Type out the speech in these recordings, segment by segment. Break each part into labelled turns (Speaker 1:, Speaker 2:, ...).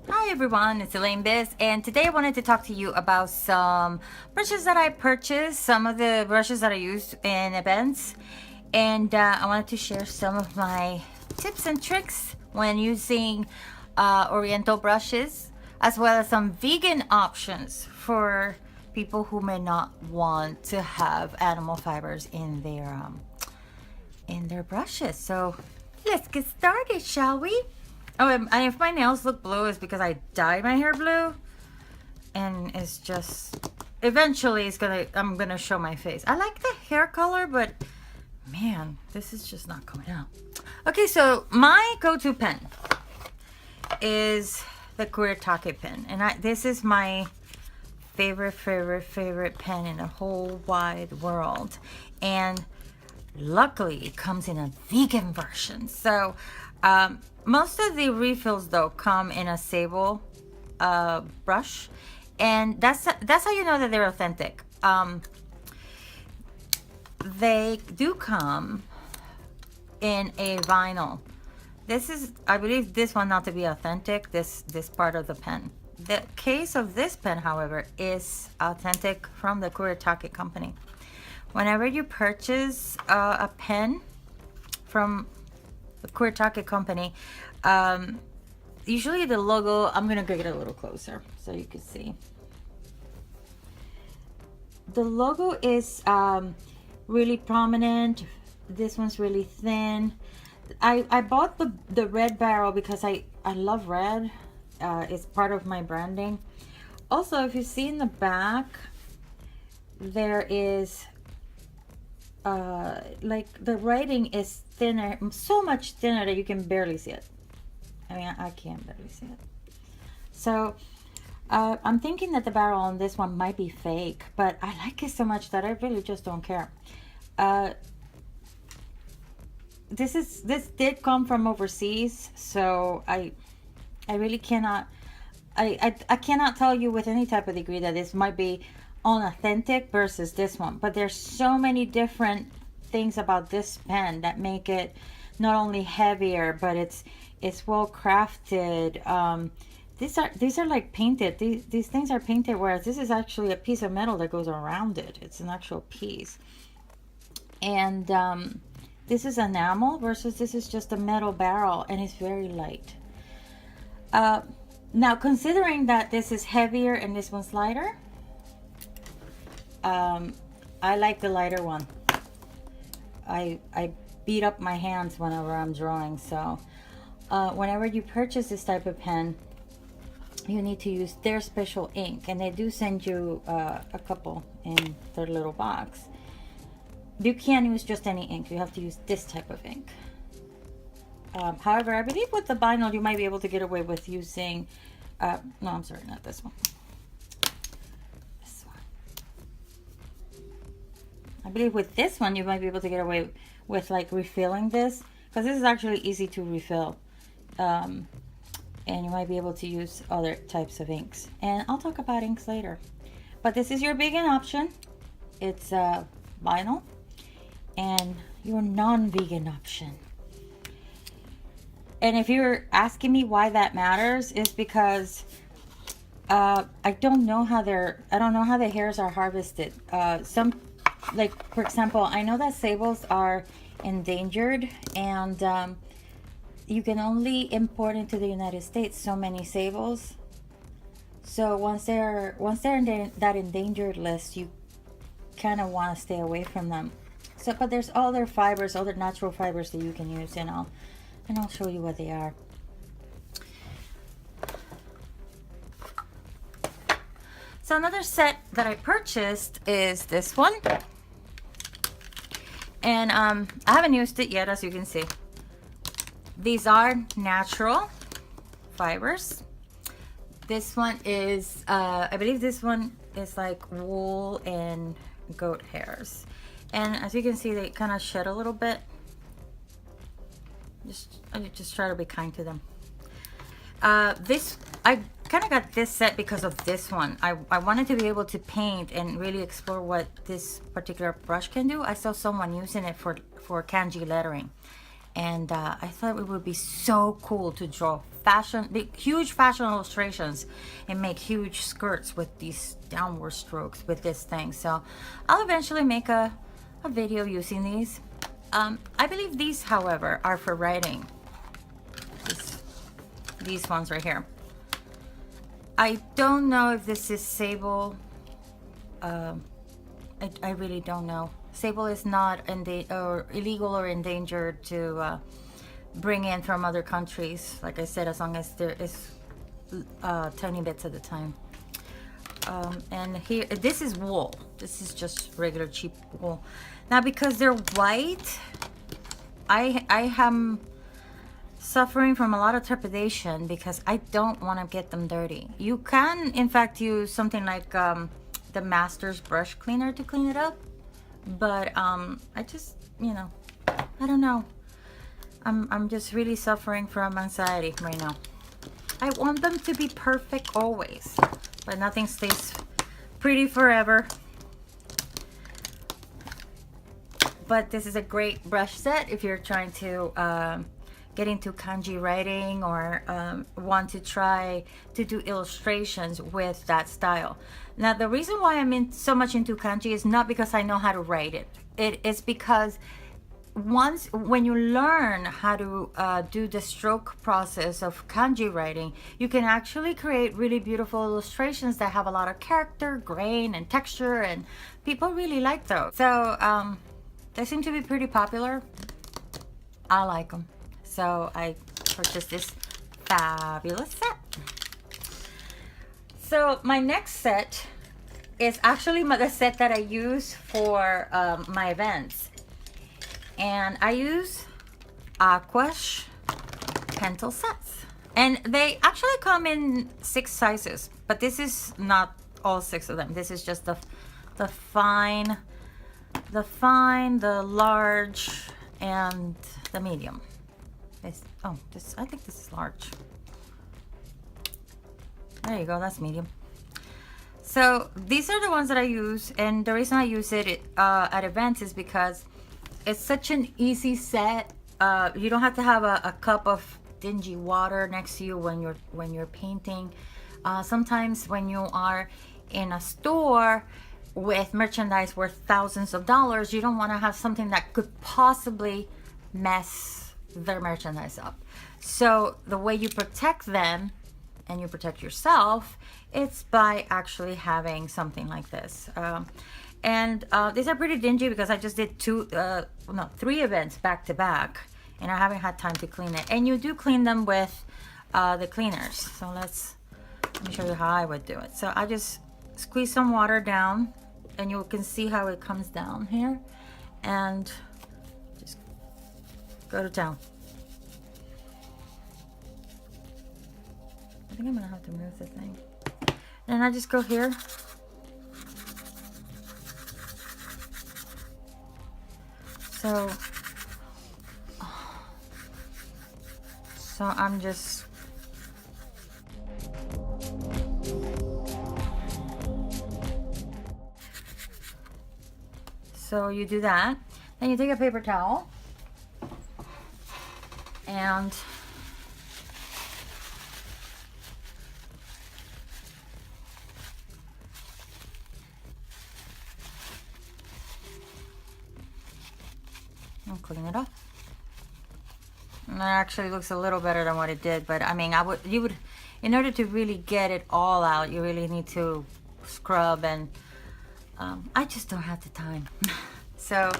Speaker 1: Hi everyone, it's Elaine Biss, and today I wanted to talk to you about some brushes that I purchased, some of the brushes that I use in events, and I wanted to share some of my tips and tricks when using Oriental brushes, as well as some vegan options for people who may not want to have animal fibers in their brushes. So let's get started, shall we? Oh, and if my nails look blue, it's because I dyed my hair blue, and it's just eventually I'm gonna show my face. I like the hair color, but man, this is just not coming out. Okay, so my go-to pen is the CREDITS-Elaine pen, and this is my favorite pen in the whole wide world, and luckily it comes in a vegan version. So most of the refills though come in a sable brush, and that's how you know that they're authentic. They do come in a vinyl. This is, I believe this one not to be authentic, this part of the pen. The case of this pen, however, is authentic from the CREDITS-Elaine company. Whenever you purchase a pen from the CREDITS-Elaine company, usually the logo, I'm gonna get it a little closer so you can see. The logo is really prominent. This one's really thin. I bought the red barrel because I love red. It's part of my branding. Also, if you see in the back, there is like the writing is thinner, so much thinner that you can barely see it. I mean, I can't barely see it. So I'm thinking that the barrel on this one might be fake, but I like it so much that I really just don't care. This did come from overseas, so I really cannot, I cannot tell you with any type of degree that this might be unauthentic versus this one, but there's so many different things about this pen that make it not only heavier, but it's well crafted. These are like painted. These things are painted, whereas this is actually a piece of metal that goes around it. It's an actual piece. And this is enamel versus this is just a metal barrel, and it's very light. Now, considering that this is heavier and this one's lighter, I like the lighter one. I beat up my hands whenever I'm drawing, so whenever you purchase this type of pen, you need to use their special ink, and they do send you a couple in their little box. You can't use just any ink. You have to use this type of ink. However, I believe with the vinyl you might be able to get away with using no, I'm sorry, not this one. This one. I believe with this one you might be able to get away with like refilling this, because this is actually easy to refill, and you might be able to use other types of inks, and I'll talk about inks later. But this is your vegan option. It's vinyl, and your non-vegan option. And if you're asking me why that matters, is because I don't know how the hairs are harvested. Some, like for example, I know that sables are endangered, and you can only import into the United States so many sables. So once they're in that endangered list, you kind of want to stay away from them. So, but there's other fibers, other natural fibers that you can use, and I'll show you what they are. So another set that I purchased is this one, and I haven't used it yet, as you can see. These are natural fibers. This one is I believe this one is like wool and goat hairs, and as you can see, they kind of shed a little bit. Just try to be kind to them. I kind of got this set because of this one. I wanted to be able to paint and really explore what this particular brush can do. I saw someone using it for kanji lettering, and I thought it would be so cool to draw huge fashion illustrations and make huge skirts with these downward strokes with this thing. So I'll eventually make a video using these. I believe these, however, are for writing. These ones right here. I don't know if this is sable. I really don't know. Sable is not illegal or endangered to bring in from other countries. Like I said, as long as there is tiny bits at a time. And here, this is wool. This is just regular cheap wool. Now, because they're white, I am suffering from a lot of trepidation because I don't want to get them dirty. You can, in fact, use something like the Master's brush cleaner to clean it up, but I just, you know, I don't know. I'm just really suffering from anxiety right now. I want them to be perfect always, but nothing stays pretty forever. But this is a great brush set if you're trying to get into kanji writing or want to try to do illustrations with that style. Now, the reason why I'm so much into kanji is not because I know how to write it. It is because when you learn how to do the stroke process of kanji writing, you can actually create really beautiful illustrations that have a lot of character, grain, and texture, and people really like those. So they seem to be pretty popular. I like them. So I purchased this fabulous set. So my next set is actually the set that I use for my events. And I use Aquash pencil sets. And they actually come in 6 sizes, but this is not all 6 of them. This is just the fine, the large, and the medium. I think this is large. There you go, that's medium. So these are the ones that I use, and the reason I use it at events is because it's such an easy set. You don't have to have a cup of dingy water next to you when you're painting. Sometimes when you are in a store with merchandise worth thousands of dollars, you don't want to have something that could possibly mess their merchandise up. So the way you protect them and you protect yourself, it's by actually having something like this. And these are pretty dingy because I just did 3 events back to back, and I haven't had time to clean it. And you do clean them with the cleaners. So let me show you how I would do it. So I just squeeze some water down, and you can see how it comes down here, and just go to town. I think I'm gonna have to move the thing. And I just go here. So I'm just so you do that. Then you take a paper towel and clean it off. And that actually looks a little better than what it did, but I mean, you would, in order to really get it all out, you really need to scrub, and I just don't have the time. So,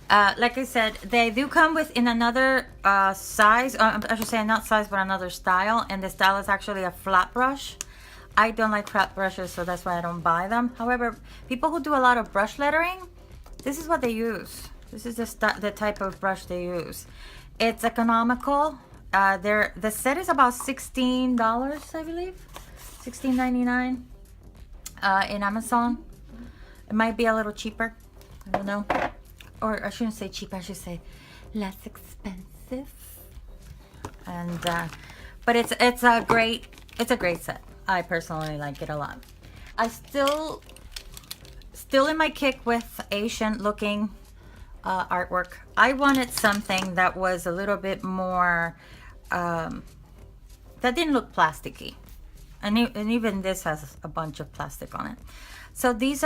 Speaker 1: like I said, they do come in another size, I should say not size, but another style, and the style is actually a flat brush. I don't like flat brushes, so that's why I don't buy them. However, people who do a lot of brush lettering, this is what they use. This is the type of brush they use. It's economical. The set is about $16, I believe, $16.99 in Amazon. It might be a little cheaper. I don't know, or I shouldn't say cheap. I should say less expensive. And but it's a great set. I personally like it a lot. I still in my kick with Asian looking artwork. I wanted something that was a little bit more, that didn't look plasticky. And even this has a bunch of plastic on it. So this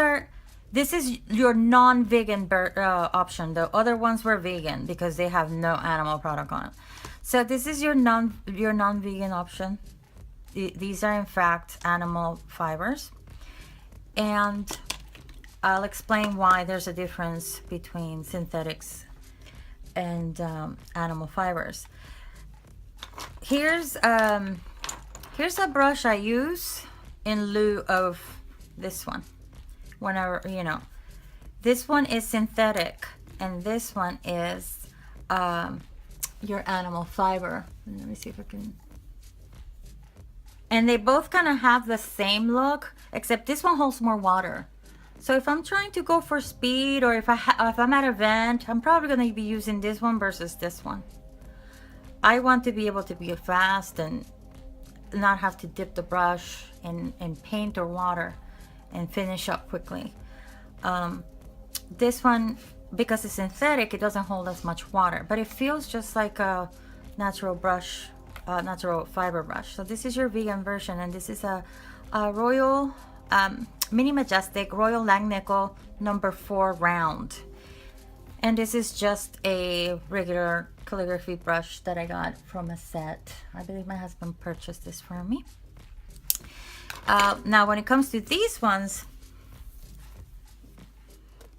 Speaker 1: is your non-vegan option. The other ones were vegan because they have no animal product on it. So this is your non-vegan option. These are in fact animal fibers. And I'll explain why there's a difference between synthetics and animal fibers. Here's a brush I use in lieu of this one. Whenever, you know, this one is synthetic and this one is your animal fiber. Let me see if I can. And they both kind of have the same look, except this one holds more water. So if I'm trying to go for speed, or if I'm at an event, I'm probably going to be using this one versus this one. I want to be able to be fast and not have to dip the brush in paint or water and finish up quickly. This one, because it's synthetic, it doesn't hold as much water, but it feels just like a natural brush, natural fiber brush. So this is your vegan version, and this is a Royal Mini Majestic Royal Langnickel number 4 round. And this is just a regular calligraphy brush that I got from a set. I believe my husband purchased this for me. Now when it comes to these ones,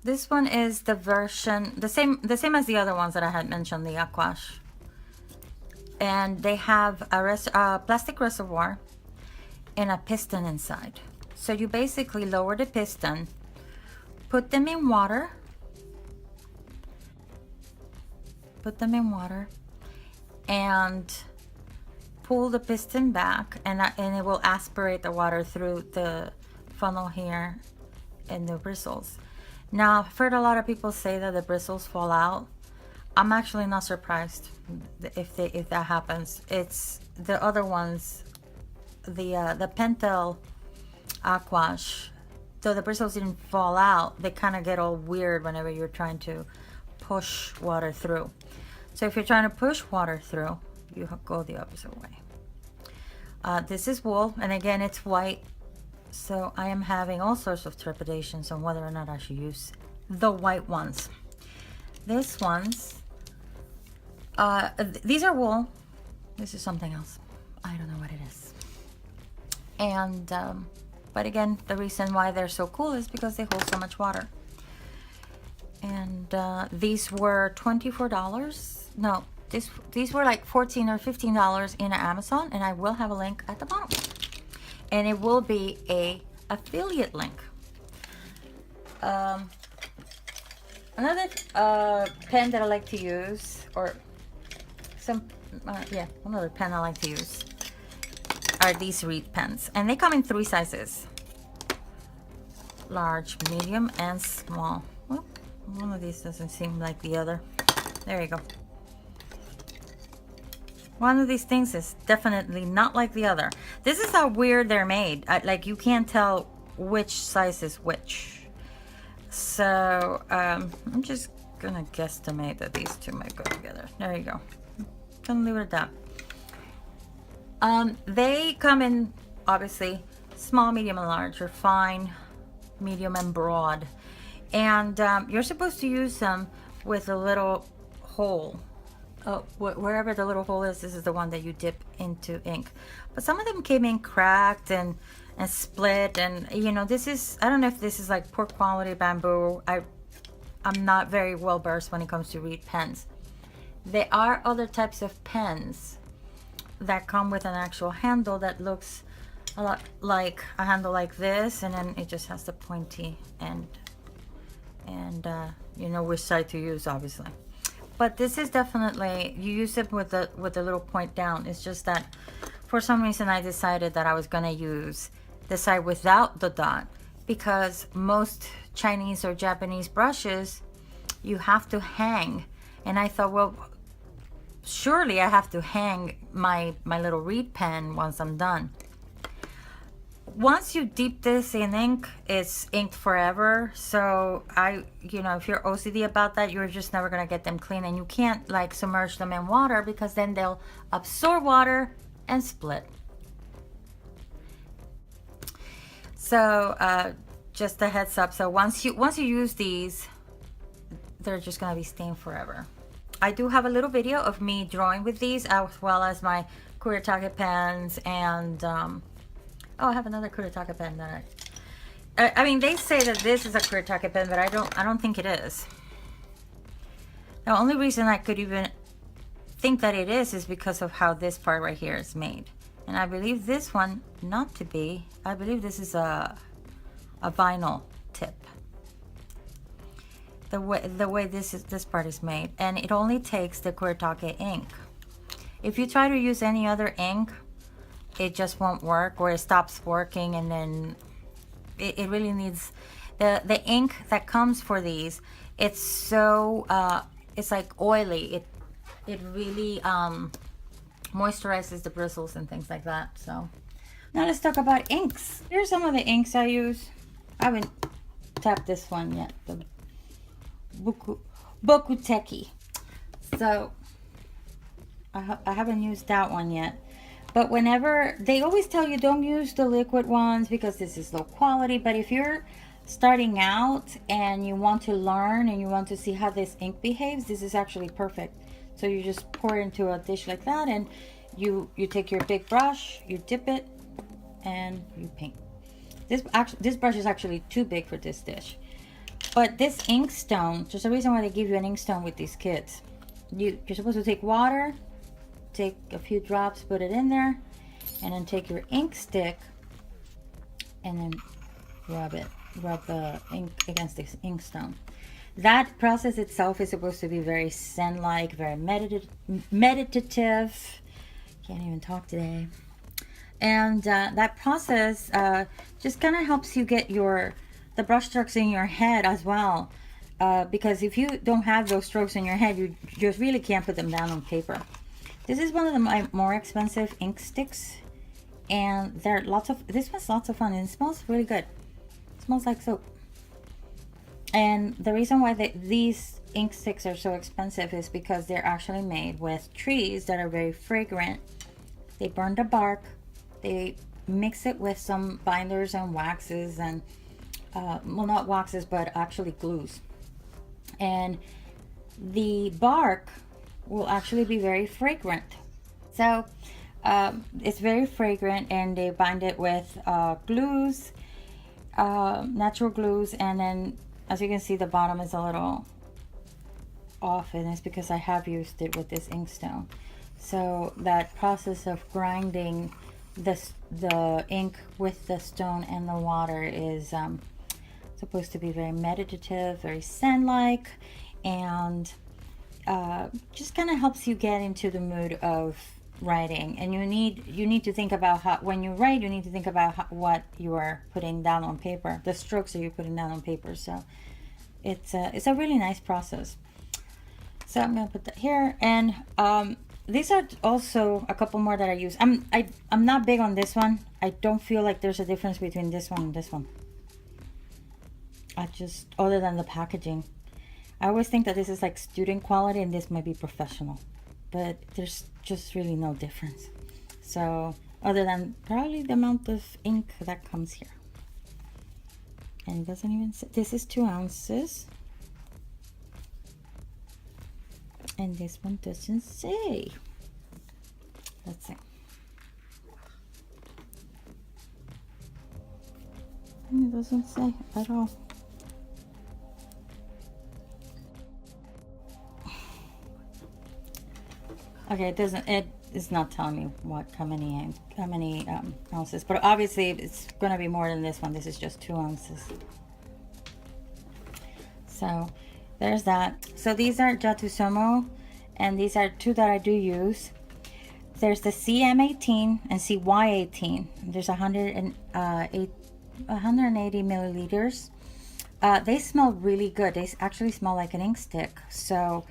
Speaker 1: this one is the version, the same as the other ones that I had mentioned, the aquash. And they have a plastic reservoir and a piston inside. So you basically lower the piston, put them in water, and pull the piston back, and it will aspirate the water through the funnel here and the bristles. Now, I've heard a lot of people say that the bristles fall out. I'm actually not surprised if that happens. It's the other ones, the Pentel aquash, though the bristles didn't fall out, they kind of get all weird whenever you're trying to push water through. So if you're trying to push water through, you go the opposite way. This is wool, and again, it's white. So I am having all sorts of trepidations on whether or not I should use the white ones. These ones, these are wool. This is something else. I don't know what it is. And, but again, the reason why they're so cool is because they hold so much water. And these were $24. No, these were like $14 or $15 in Amazon, and I will have a link at the bottom. And it will be a affiliate link. Another pen that I like to use, or another pen I like to use are these reed pens, and they come in 3 sizes: large, medium, and small. Well, one of these doesn't seem like the other. There you go. One of these things is definitely not like the other. This is how weird they're made. Like, you can't tell which size is which. So I'm just gonna guesstimate that these two might go together. There you go. Gonna leave it at that. They come in, obviously, small, medium, and large, or fine, medium, and broad. And you're supposed to use them with a little hole. Wherever the little hole is, this is the one that you dip into ink. But some of them came in cracked and split, and you know, this is, I don't know if this is like poor quality bamboo. I'm not very well versed when it comes to reed pens. There are other types of pens that come with an actual handle that looks a lot like a handle like this, and then it just has the pointy end, and you know which side to use, obviously. But this is definitely, you use it with the little point down. It's just that for some reason I decided that I was gonna use the side without the dot, because most Chinese or Japanese brushes you have to hang, and I thought, well, surely I have to hang my little reed pen once I'm done. once you dip this in ink, it's inked forever. So you know, if you're OCD about that, you're just never gonna get them clean, and you can't like submerge them in water because then they'll absorb water and split. So just a heads up. So once you use these, they're just gonna be stained forever. I do have a little video of me drawing with these, as well as my Kuretake pens, and oh, I have another Kuretake pen that I mean, they say that this is a Kuretake pen, but I don't think it is. The only reason I could even think that it is because of how this part right here is made. And I believe this one not to be. I believe this is a vinyl tip. The way this part is made, and it only takes the Kuretake ink. If you try to use any other ink, it just won't work, or it stops working, and then it really needs the ink that comes for these. It's so it's like oily. It really moisturizes the bristles and things like that. So now let's talk about inks. Here's some of the inks I use. I haven't tapped this one yet, the Bokuteki. So I haven't used that one yet. But whenever, they always tell you don't use the liquid ones because this is low quality. But if you're starting out and you want to learn and you want to see how this ink behaves, this is actually perfect. So you just pour it into a dish like that, and you take your big brush, you dip it, and you paint. This brush is actually too big for this dish. But this ink stone, there's a reason why they give you an ink stone with these kits. You're supposed to take water, take a few drops, put it in there, and then take your ink stick and then rub the ink against this ink stone. That process itself is supposed to be very zen-like, very meditative. Can't even talk today. And that process just kind of helps you get the brush strokes in your head as well. Because if you don't have those strokes in your head, you just really can't put them down on paper. This is one of my more expensive ink sticks, and this one's lots of fun, and it smells really good. It smells like soap. And the reason why these ink sticks are so expensive is because they're actually made with trees that are very fragrant. They burn the bark, they mix it with some binders and waxes, and well, not waxes, but actually glues. And the bark will actually be very fragrant. So it's very fragrant, and they bind it with glues, natural glues, and then as you can see, the bottom is a little off, and it's because I have used it with this inkstone. So that process of grinding the ink with the stone and the water is supposed to be very meditative, very zen-like, and just kind of helps you get into the mood of writing. And you need to think about when you write, you need to think about what you are putting down on paper, the strokes that you're putting down on paper. So it's a really nice process. So I'm gonna put that here, and these are also a couple more that I use. I'm not big on this one. I don't feel like there's a difference between this one and this one. Other than the packaging, I always think that this is like student quality and this might be professional, but there's just really no difference. So other than probably the amount of ink that comes here, and it doesn't even say, this is 2 ounces, and this one doesn't say. Let's see. It doesn't say at all. Okay, it is not telling me how many ounces, but obviously it's going to be more than this one. This is just 2 ounces. So there's that. So these are Jatusomo, and these are 2 that I do use. There's the CM18 and CY18. There's 180 milliliters. They smell really good. They actually smell like an ink stick. So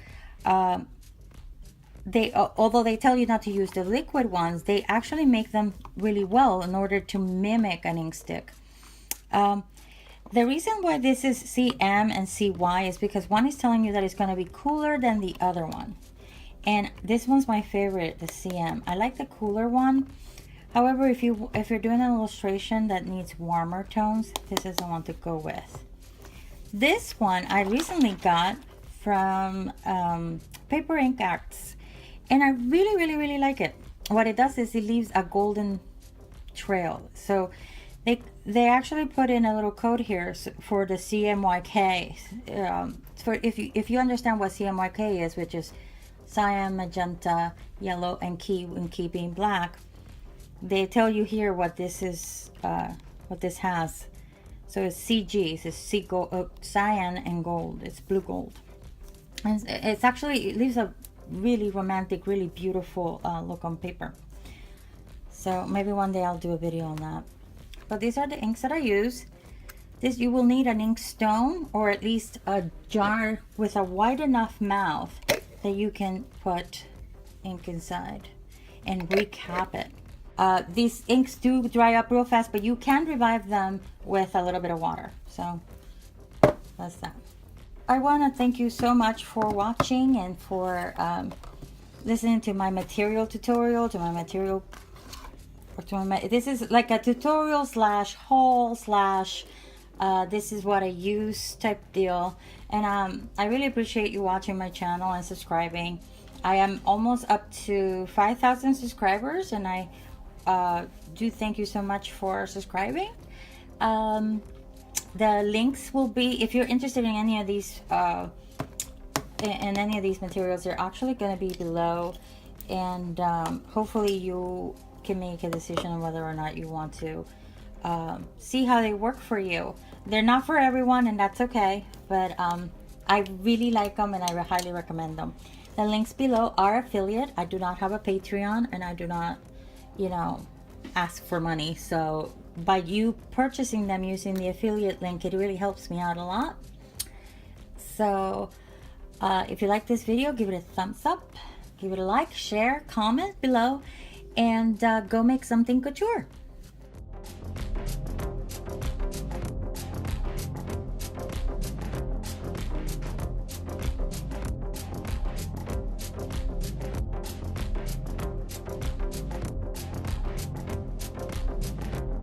Speaker 1: they although they tell you not to use the liquid ones, they actually make them really well in order to mimic an ink stick. The reason why this is CM and CY is because one is telling you that it's going to be cooler than the other one. And this one's my favorite, the CM. I like the cooler one. However, if you're doing an illustration that needs warmer tones, this is the one to go with. This one I recently got from Paper Ink Arts, and I really like it. What it does is it leaves a golden trail. So they actually put in a little code here for the CMYK. For if you understand what CMYK is, which is cyan, magenta, yellow, and keeping black, they tell you here what this is, what this has. So it's CG, it's cyan and gold. It's blue gold, and it's actually, it leaves a really romantic, really beautiful look on paper. So maybe one day I'll do a video on that. But these are the inks that I use. You will need an ink stone, or at least a jar with a wide enough mouth that you can put ink inside and recap it. These inks do dry up real fast, but you can revive them with a little bit of water. So that's that. I want to thank you so much for watching and for listening to my material tutorial, this is like a tutorial slash haul slash this is what I use type deal. And I really appreciate you watching my channel and subscribing. I am almost up to 5,000 subscribers, and I do thank you so much for subscribing. The links will be, if you're interested in any of these materials, they're actually going to be below, and hopefully you can make a decision on whether or not you want to see how they work for you. They're not for everyone, and that's okay, but I really like them and I highly recommend them. The links below are affiliate. I do not have a Patreon, and I do not, you know, ask for money. So by you purchasing them using the affiliate link, it really helps me out a lot. So if you like this video, give it a thumbs up, give it a like, share, comment below, and go make something couture.